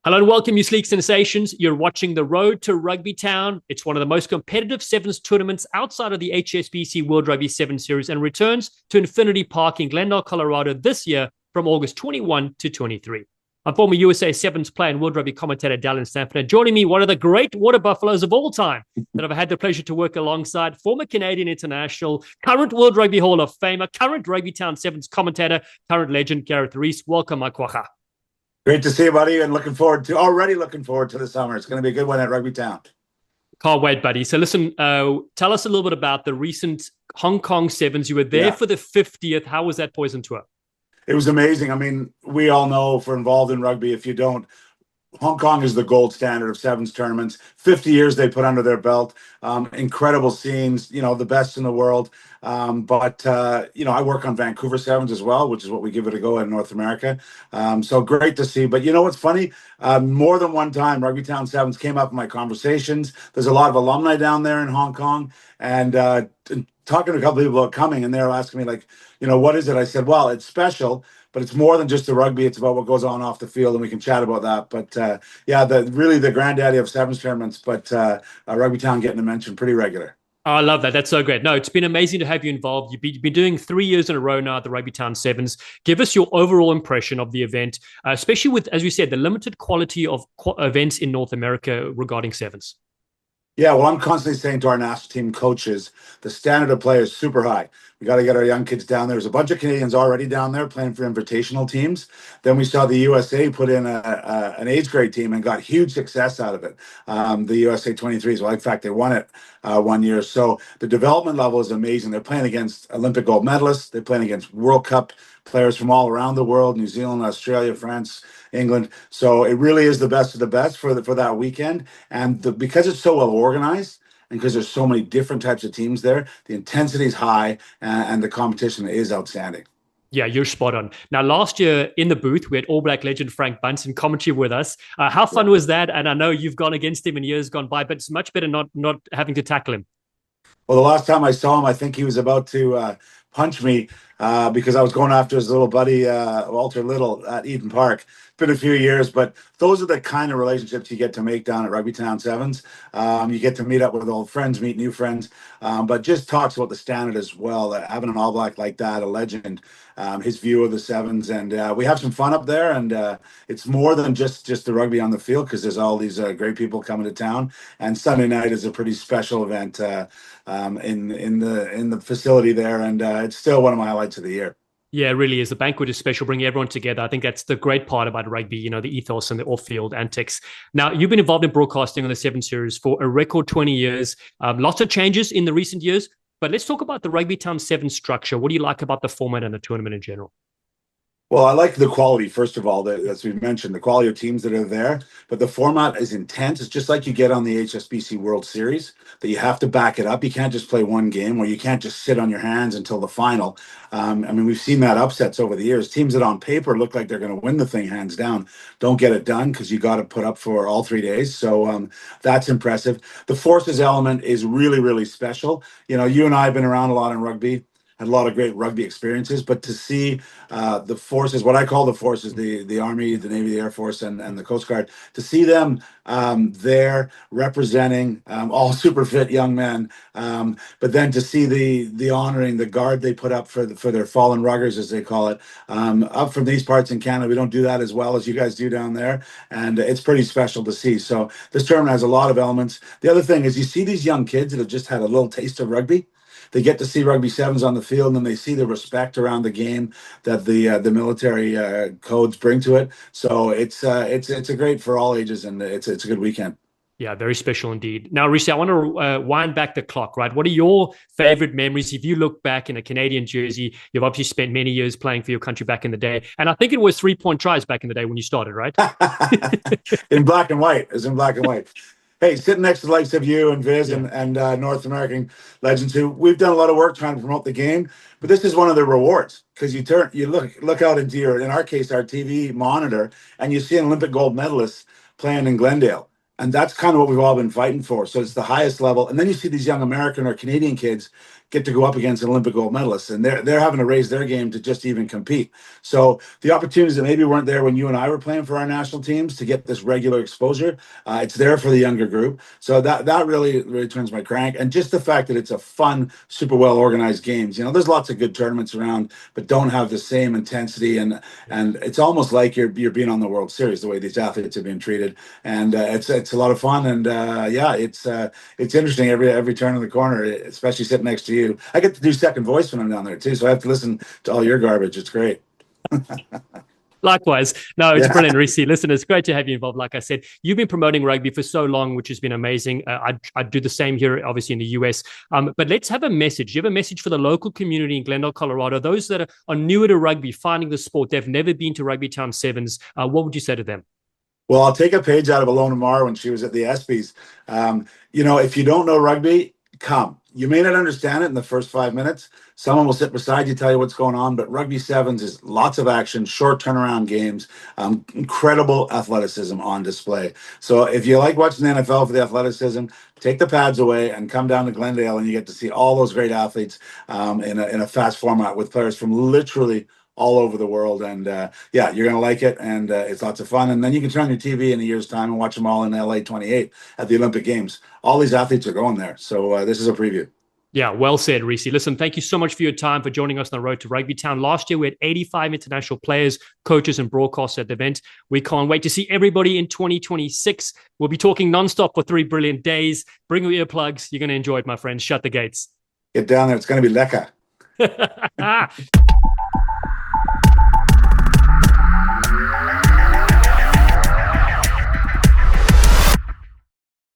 Hello and welcome, you sleek sensations. You're watching the Road to Rugby Town. It's one of the most competitive sevens tournaments outside of the HSBC World Rugby 7 Series and returns to Infinity Park in Glendale, Colorado this year from August 21 to 23. I'm former USA Sevens player and World Rugby commentator Dallen Stanford. And joining me, one of the great water buffaloes of all time that I've had the pleasure to work alongside, former Canadian international, current World Rugby Hall of Famer, current Rugby Town Sevens commentator, current legend Gareth Rees. Welcome, my quacha. Great to see you, buddy, and already looking forward to the summer. It's going to be a good one at Rugby Town. Can't wait, buddy. So listen, tell us a little bit about the recent Hong Kong Sevens. You were there for the 50th. How was that poison tour? It was amazing. I mean, we all know if we're involved in rugby, if you don't, Hong Kong is the gold standard of sevens tournaments. 50 years they put under their belt. Incredible scenes, the best in the world. But I work on Vancouver Sevens as well, which is what we give it a go in North America. So great to see. But you know what's funny? More than one time, Rugby Town Sevens came up in my conversations. There's a lot of alumni down there in Hong Kong. And talking to a couple of people about coming, and they're asking me, like, what is it? I said, well, it's special, but it's more than just the rugby. It's about what goes on off the field, and we can chat about that. But really the granddaddy of sevens tournaments, but Rugby Town getting a mention pretty regular. Oh, I love that. That's so great. No, it's been amazing to have you involved. You've been doing 3 years in a row now at the Rugby Town Sevens. Give us your overall impression of the event, especially with, as we said, the limited quality of events in North America regarding sevens. Yeah, well, I'm constantly saying to our national team coaches, the standard of play is super high. We got to get our young kids down there. There's a bunch of Canadians already down there playing for invitational teams. Then we saw the USA put in an age grade team and got huge success out of it. The USA 23s, well, in fact, they won it 1 year. So the development level is amazing. They're playing against Olympic gold medalists. They're playing against World Cup players from all around the world, New Zealand, Australia, France, England. So it really is the best of the best for that weekend. And because it's so well organized, and because there's so many different types of teams there, the intensity is high and the competition is outstanding. Yeah, you're spot on. Now, last year in the booth, we had All Black legend Frank Bunsen commentary with us. How fun was that? And I know you've gone against him in years gone by, but it's much better not having to tackle him. Well, the last time I saw him, I think he was about to punch me because I was going after his little buddy, Walter Little, at Eden Park. It's been a few years, but those are the kind of relationships you get to make down at Rugby Town Sevens. You get to meet up with old friends, meet new friends, but just talks about the standard as well. Having an All Black like that, a legend, his view of the sevens, and we have some fun up there. And it's more than just the rugby on the field, because there's all these great people coming to town. And Sunday night is a pretty special event in the facility there, and it's still one of my highlights of the year. Yeah, it really is. The banquet is special, bringing everyone together. I think that's the great part about rugby, the ethos and the off-field antics. Now, you've been involved in broadcasting on the Seven Series for a record 20 years. Lots of changes in the recent years, but let's talk about the Rugby Town Seven structure. What do you like about the format and the tournament in general? Well, I like the quality, first of all, as we mentioned, the quality of teams that are there. But the format is intense. It's just like you get on the HSBC World Series, that you have to back it up. You can't just play one game, or you can't just sit on your hands until the final. We've seen that upsets over the years. Teams that on paper look like they're going to win the thing hands down don't get it done, because you got to put up for all 3 days. So that's impressive. The forces element is really, really special. You and I have been around a lot in rugby, had a lot of great rugby experiences, but to see the forces, what I call the forces, the Army, the Navy, the Air Force, and the Coast Guard, to see them there representing all super fit young men, but then to see the honoring, the guard they put up for their fallen ruggers, as they call it, up from these parts in Canada. We don't do that as well as you guys do down there, and it's pretty special to see. So this tournament has a lot of elements. The other thing is, you see these young kids that have just had a little taste of rugby. They get to see Rugby Sevens on the field, and they see the respect around the game that the military codes bring to it. So it's a great for all ages, and it's a good weekend. Yeah, very special indeed. Now, Rishi, I want to wind back the clock, right? What are your favorite memories? If you look back in a Canadian jersey, you've obviously spent many years playing for your country back in the day. And I think it was 3-point tries back in the day when you started, right? In black and white. It was in black and white. Hey, sitting next to the likes of you and Viz and North American legends, who we've done a lot of work trying to promote the game, but this is one of the rewards, because you look out into in our case, our TV monitor, and you see an Olympic gold medalist playing in Glendale. And that's kind of what we've all been fighting for. So it's the highest level. And then you see these young American or Canadian kids get to go up against an Olympic gold medalist, and they're having to raise their game to just even compete. So the opportunities that maybe weren't there when you and I were playing for our national teams to get this regular exposure, it's there for the younger group. So that really turns my crank, and just the fact that it's a fun, super well organized games. You know, there's lots of good tournaments around, but don't have the same intensity, and it's almost like you're being on the World Series the way these athletes have been treated, and it's a lot of fun, and yeah, it's interesting every turn of the corner, especially sitting next to you. I get to do second voice when I'm down there too, so I have to listen to all your garbage. It's great. Likewise. No, it's brilliant, Reese. Listen, it's great to have you involved. Like I said, you've been promoting rugby for so long, which has been amazing. I do the same here, obviously, in the US. But let's have a message. You have a message for the local community in Glendale, Colorado, those that are newer to rugby, finding the sport. They've never been to RugbyTown Sevens. What would you say to them? Well, I'll take a page out of Alona Mar when she was at the ESPYs. You know, if you don't know rugby, come. You may not understand it in the first 5 minutes. Someone will sit beside you, tell you what's going on. But Rugby Sevens is lots of action, short turnaround games, incredible athleticism on display. So if you like watching the NFL for the athleticism, take the pads away and come down to Glendale, and you get to see all those great athletes in a fast format with players from literally all over the world. And yeah, you're going to like it, and it's lots of fun. And then you can turn on your TV in a year's time and watch them all in LA 28 at the Olympic Games. All these athletes are going there. So this is a preview. Yeah, well said, Reese. Listen, thank you so much for your time, for joining us on the road to RugbyTown. Last year, we had 85 international players, coaches, and broadcasters at the event. We can't wait to see everybody in 2026. We'll be talking nonstop for 3 brilliant days. Bring your earplugs. You're going to enjoy it, my friends. Shut the gates. Get down there. It's going to be lekker.